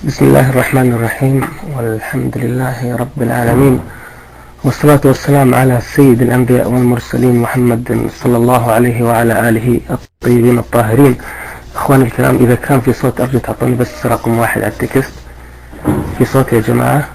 بسم الله الرحمن الرحيم، والحمد لله رب العالمين، والصلاة والسلام على سيد الأنبياء والمرسلين محمد صلى الله عليه وعلى آله الطيبين الطاهرين. أخواني الكرام، إذا كان في صوت أرجو تعطوني بس رقم 1 على التكست. في صوت يا جماعة؟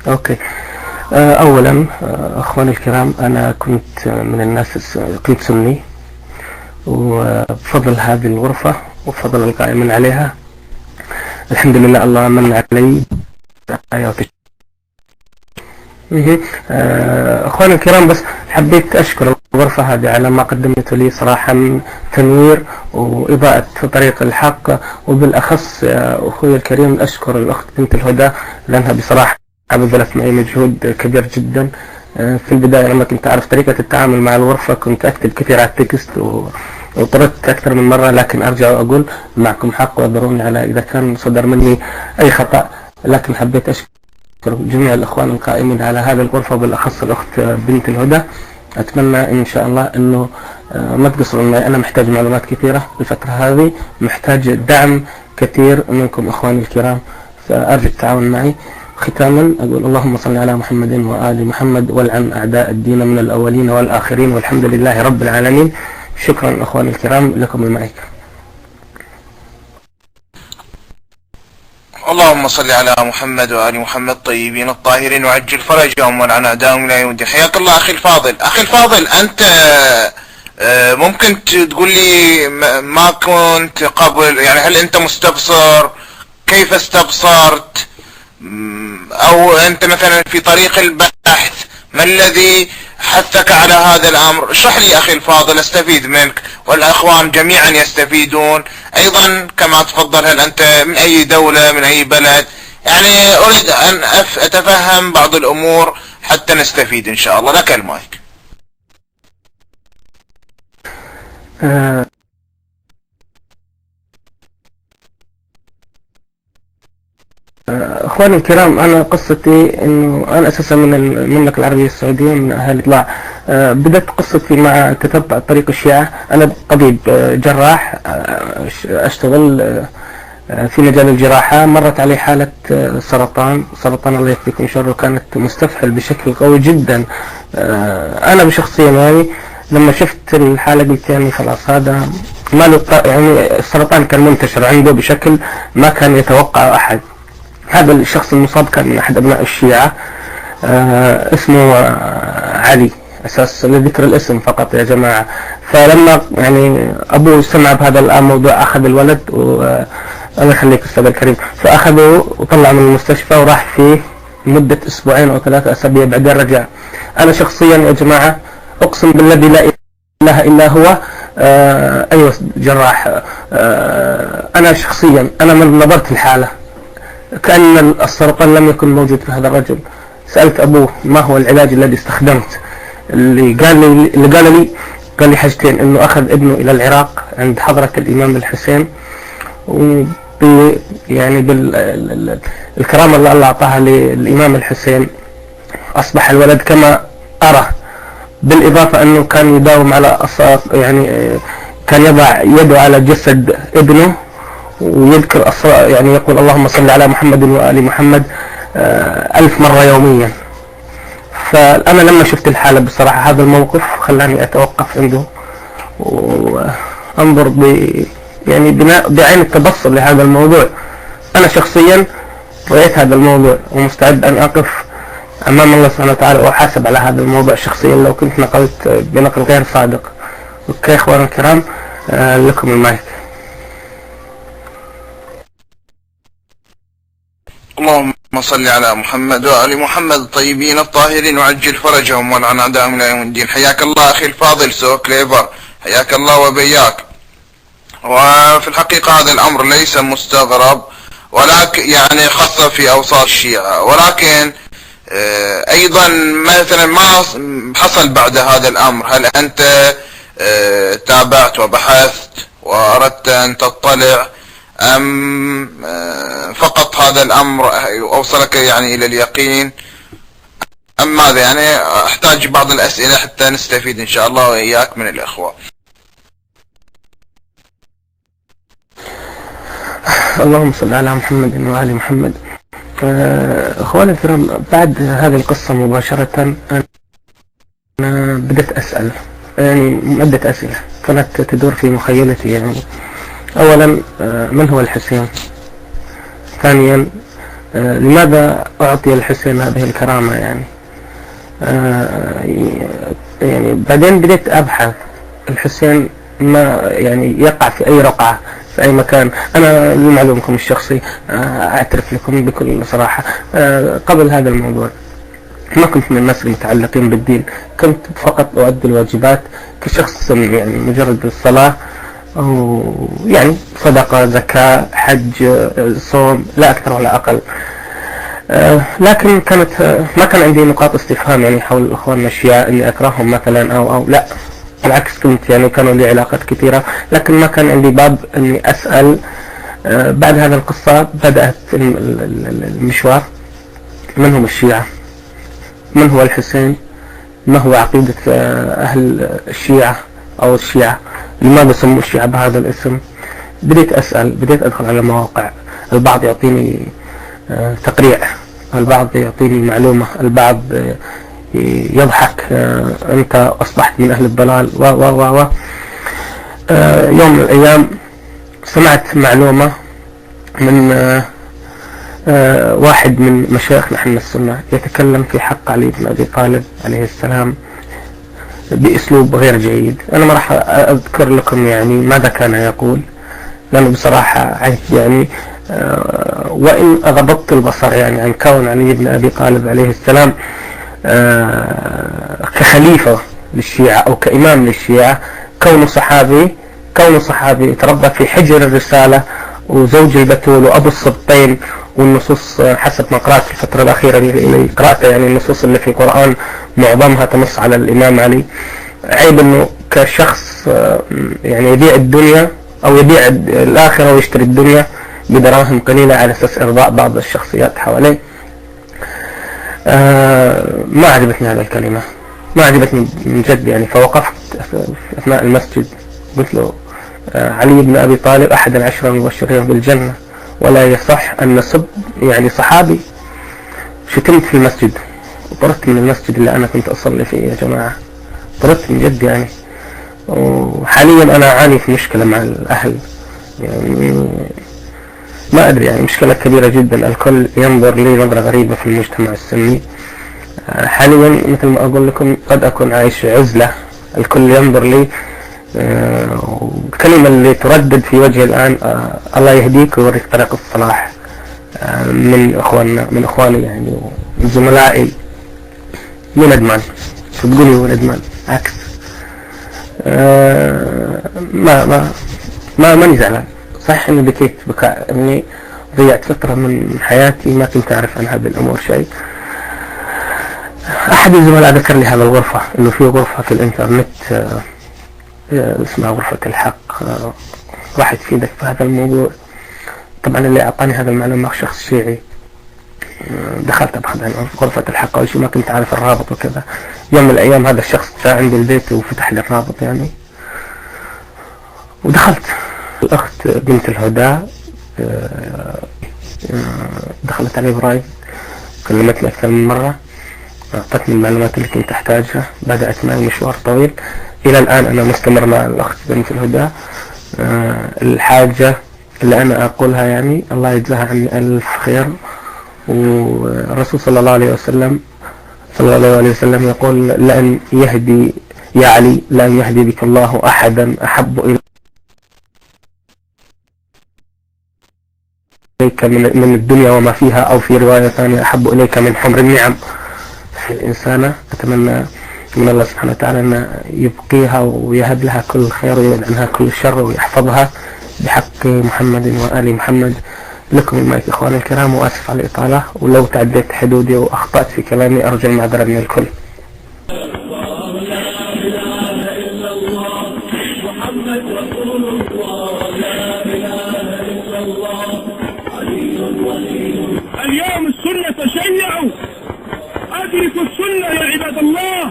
أوكي. أولا أخواني الكرام، أنا كنت من الناس، كنت سني، وبفضل هذه الغرفة وبفضل القائمين عليها الحمد لله الله من علي. أخواني الكرام، بس حبيت أشكر الغرفة هذه على ما قدمته لي صراحة من تنوير وإضاءة طريق الحق، وبالأخص أخوي الكريم أشكر الأخت بنت الهدى لأنها بصراحة بذلت معي مجهود كبير جدا. في البداية لما كنت أعرف طريقة التعامل مع الغرفة كنت أكتب كثير على التكست وطردت أكثر من مرة، لكن أرجع وأقول معكم حق واعذروني على إذا كان صدر مني أي خطأ. لكن حبيت أشكر جميع الأخوان القائمين على هذه الغرفة، وبالأخص الأخت بنت الهدى. أتمنى إن شاء الله إنه ما تقصروا معي، أنا محتاج معلومات كثيرة الفترة هذه، محتاج دعم كثير منكم أخواني الكرام، فأرجو التعاون معي. ختاما أقول اللهم صل على محمد وآل محمد، والعن أعداء الدين من الأولين والآخرين، والحمد لله رب العالمين. شكرا أخواني الكرام، لكم المايك. اللهم صل على محمد وآل محمد طيبين الطاهرين، وعجل فرجهم والعن أعداءهم إلى يوم الدين. حياك الله أخي الفاضل. أخي الفاضل، أنت ممكن تقول لي ما كنت قبل، يعني هل أنت مستبصر؟ كيف استبصرت؟ أو أنت مثلا في طريق البحث، ما الذي حثك على هذا الأمر؟ اشرح لي أخي الفاضل، استفيد منك والأخوان جميعا يستفيدون. أيضا كما تفضل، هل أنت من أي دولة، من أي بلد؟ يعني أريد أن أتفهم بعض الأمور حتى نستفيد إن شاء الله. لك المايك. اخواني الكرام، انا قصتي انه انا اساسا من المملكه العربيه السعوديه، من اهل اطلاع. بدأت قصتي مع تتبع طريق الشيعة. انا طبيب جراح، اشتغل في مجال الجراحة. مرت علي حالة سرطان الله يكفيكم شره، كانت مستفحل بشكل قوي جدا. انا بشخصيا يعني لما شفت الحالة قلت يعني خلاص هذا ما له، يعني السرطان كان منتشر عنده بشكل ما كان يتوقع احد. هذا الشخص المصاب كان من أحد أبناء الشيعة، اسمه علي، أساس لذكر الاسم فقط يا جماعة. فلما يعني أبوه سمع بهذا الموضوع أخذ الولد، الله يخليك أستاذ الكريم، فأخذه وطلع من المستشفى وراح فيه مدة أسبوعين أو 3 أسابيع، بعدين رجع. أنا شخصيا يا جماعة أقسم بالذي لا إله إلا هو، أيوة جراح، أنا شخصيا أنا من نظرت الحالة كأن السرطان لم يكن موجود في هذا الرجل. سألت أبوه ما هو العلاج الذي استخدمت، اللي قال لي حاجتين: إنه أخذ ابنه إلى العراق عند حضرة الإمام الحسين، يعني بالكرامة اللي الله أعطاها للإمام الحسين أصبح الولد كما أرى. بالإضافة أنه كان يداوم على يعني كان يضع يده على جسد ابنه ويذكر يعني يقول اللهم صل على محمد وآل محمد 1000 مرة يوميا. فأنا لما شفت الحالة بصراحة هذا الموقف خلاني أتوقف عنده وأنظر يعني بعين التبصر لهذا الموضوع. أنا شخصيا رأيت هذا الموضوع ومستعد أن أقف أمام الله سبحانه وتعالى وأحاسب على هذا الموضوع شخصيا لو كنت نقلت بنقل غير صادق. أوكي إخواني الكرام، لكم المايك. اللهم صل على محمد وآل محمد الطيبين الطاهرين، وعجل فرجهم والعن أعداءهم إلى يوم الدين. حياك الله أخي الفاضل سو كليفر، حياك الله وبياك. وفي الحقيقة هذا الأمر ليس مستغرب، ولكن يعني خاصة في أوساط الشيعة، ولكن أيضا مثلا ما حصل بعد هذا الأمر؟ هل أنت تابعت وبحثت وأردت أن تطلع، أم فقط هذا الأمر أوصلك يعني إلى اليقين، أم ماذا؟ يعني أحتاج بعض الأسئلة حتى نستفيد إن شاء الله وإياك من الإخوة. اللهم صل على محمد وآل محمد. اخواني الكرام، بعد هذه القصة مباشرة انا بدأت اسأل، يعني عدة اسئلة كانت تدور في مخيلتي. يعني اولا، من هو الحسين؟ ثانيا، لماذا اعطي الحسين هذه الكرامة؟ يعني بعدين بدأت ابحث. الحسين ما يعني يقع في اي رقعة في اي مكان. انا لمعلومكم الشخصي اعترف لكم بكل صراحة، قبل هذا الموضوع ما كنت من الناس المتعلقين بالدين، كنت فقط أؤدي الواجبات كشخص، يعني مجرد الصلاة أو يعني صدقة، زكاة، حج، صوم، لا أكثر ولا أقل. لكن ما كان عندي نقاط استفهام يعني حول إخواننا الشيعة إني أكرههم مثلا أو لا، بالعكس كنت يعني كانوا لي علاقات كثيرة، لكن ما كان عندي باب إني أسأل. بعد هذا القصة بدأت المشوار. من هم الشيعة؟ من هو الحسين؟ ما هو عقيدة أهل الشيعة أو الشيعة؟ لماذا سموا الشيعة بهذا الاسم؟ بديت أسأل، بديت أدخل على مواقع. البعض يعطيني تقريع، البعض يعطيني معلومة، البعض يضحك، أنت أصبحت من أهل الضلال و يوم من الأيام سمعت معلومة من واحد من مشايخنا احنا السنة يتكلم في حق علي بن أبي طالب عليه السلام بأسلوب غير جيد. أنا ما راح أذكر لكم يعني ماذا كان يقول، لأنه بصراحة عيب يعني، وإن أغضبت البصر يعني عن كون علي بن أبي طالب عليه السلام كخليفة للشيعة أو كإمام للشيعة، كونه صحابي تربى في حجر الرسالة وزوج البتول وأبو السبطين، والنصوص حسب ما قرأت في الفترة الأخيرة اللي قرأتها يعني النصوص اللي في القرآن معظمها تنص على الإمام علي. عيب أنه كشخص يعني يبيع الدنيا أو يبيع الآخرة ويشتري الدنيا بدراهم قليلة على أساس إرضاء بعض الشخصيات حواليه. ما عجبتني هذه الكلمة، ما عجبتني من جد يعني. فوقفت أثناء المسجد قلت له علي بن أبي طالب أحد العشرة المبشرين بالجنة، ولا يصح أن نسب يعني صحابي. شتمت في المسجد وطردت من المسجد اللي أنا كنت أصلي فيه يا جماعة، طردت من جد يعني. وحاليا أنا أعاني في مشكلة مع الأهل، يعني ما أدري يعني مشكلة كبيرة جدا. الكل ينظر لي نظرة غريبة في المجتمع السني حاليا. مثل ما أقول لكم قد أكون عايش عزلة، الكل ينظر لي. الكلمة اللي تردد في وجهي الآن الله يهديك ويوريك طريق الصلاح، من إخواني يعني ومن زملائي. مو ندمان، شو تقولي هو ندمان؟ عكس، ماني زعلان. صحيح إني بكيت بكاء إني ضيعت فترة من حياتي ما كنت أعرف عن هذه الأمور شيء. أحد الزملاء ذكر لي هذا الغرفة، إنه في غرفة في الإنترنت اسمها غرفة الحق، راح تفيدك في هذا الموضوع. طبعا اللي أعطاني هذا المعلومة شخص شيعي. دخلت أبحث عن غرفة الحق أول شيء، ما كنت عارف الرابط وكذا. يوم من الأيام هذا الشخص جاء عندي البيت وفتح لي الرابط يعني، ودخلت. الأخت بنت الهدى دخلت علي برايف، كلمتني أكثر من مرة، أعطتني المعلومات اللي كنت أحتاجها، بدأت معي مشوار طويل. إلى الآن أنا مستمر مع الأخت بنت الهدى. الحاجة اللي أنا أقولها يعني الله يجزاها عني ألف خير. والرسول صلى الله عليه وسلم يقول لأن يهدي يا علي لأن يهدي بك الله أحدا أحب إليك من الدنيا وما فيها، أو في رواية ثانية أحب إليك من حمر النعم في الإنسانة. أتمنى من الله سبحانه وتعالى أن يبقيها ويهب لها كل خير ويبعد عنها كل شر ويحفظها بحق محمد وآل محمد. لكم المايك إخواني الكرام، وآسف على الإطالة، ولو تعديت حدودي وأخطأت في كلامي أرجو المعذرة من الكل. اليوم السنة تشيعوا، أدركوا السنة يا عباد الله،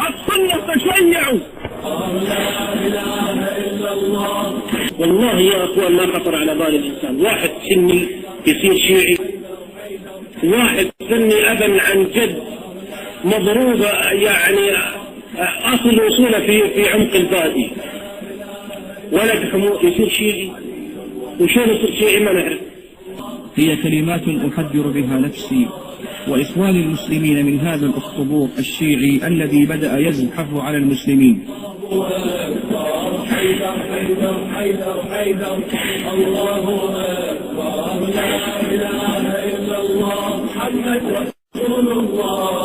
السنة تشيعوا. لا إله إلا الله. والله يا أخوان ما خطر على بال الإنسان واحد سني يصير شيعي، واحد سني أبا عن جد مضروب يعني أصل وصوله في عمق البادي، ولد حمو يصير شيعي، وشون يصير شيعي ما نعرف. هي كلمات أحذر بها نفسي وإخواني المسلمين من هذا الأخطبوط الشيعي الذي بدأ يزحف على المسلمين. حيدر حيدر حيدر حيدر الله أكبر لا إله إلا الله محمد رسول الله.